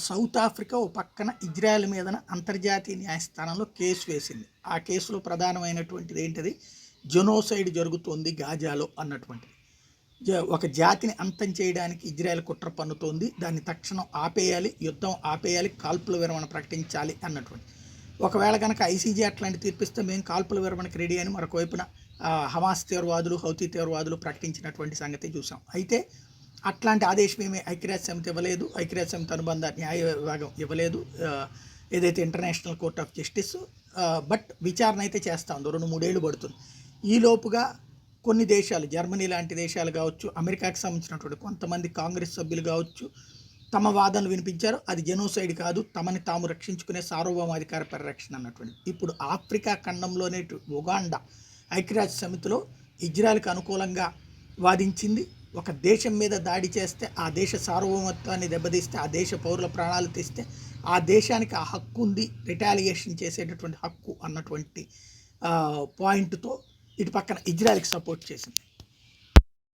South Africa ఓ పక్కన Israel మీదన అంతర్జాతీయ న్యాయస్థానంలో కేసు వేసింది. ఆ కేసులో ప్రధానమైనటువంటిది ఏంటిది, జెనోసైడ్ జరుగుతోంది గాజాలో అన్నటువంటిది. ఒక జాతిని అంతం చేయడానికి ఇజ్రాయెల్ కుట్ర పన్నుతోంది, దాన్ని తక్షణం ఆపేయాలి, యుద్ధం ఆపేయాలి, కాల్పుల విరమణ ప్రకటించాలి అన్నటువంటి. ఒకవేళ కనుక ఐసీజీ అట్లాంటి తీర్పిస్తే మేము కాల్పుల విరమణకి రెడీ అని మరొకవైపున హమాస్ తీవ్రవాదులు, హౌతీ తీవ్రవాదులు ప్రకటించినటువంటి సంగతి చూసాం. అయితే అట్లాంటి ఆదేశం ఏమీ ఐక్యరాజ్య సమితి ఇవ్వలేదు, ఐక్యరాజ్య సమితి అనుబంధ న్యాయ విభాగం ఇవ్వలేదు, ఏదైతే international court of justice. But విచారణ అయితే చేస్తూ ఉంది, 2-3 ఏళ్ళు పడుతుంది. ఈలోపుగా కొన్ని దేశాలు, జర్మనీ లాంటి దేశాలు కావచ్చు, అమెరికాకి సంబంధించినటువంటి కొంతమంది కాంగ్రెస్ సభ్యులు కావచ్చు, తమ వాదనలు వినిపించారు. అది జెనోసైడ్ కాదు, తమని తాము రక్షించుకునే సార్వభౌమాధికార పరిరక్షణ అన్నటువంటి. ఇప్పుడు ఆఫ్రికా ఖండంలోనే ఉగాండా ఐక్యరాజ్య సమితిలో ఇజ్రాయెల్కి అనుకూలంగా వాదించింది. ఒక దేశం మీద దాడి చేస్తే, ఆ దేశ సార్వభౌమత్వాన్ని దెబ్బతీస్తే, ఆ దేశ పౌరుల ప్రాణాలు తీస్తే ఆ దేశానికి ఆ హక్కు ఉంది, రిటాలియేషన్ చేసేటటువంటి హక్కు అన్నటువంటి పాయింట్తో ఇటు పక్కన ఇజ్రాయెల్కి సపోర్ట్ చేసింది.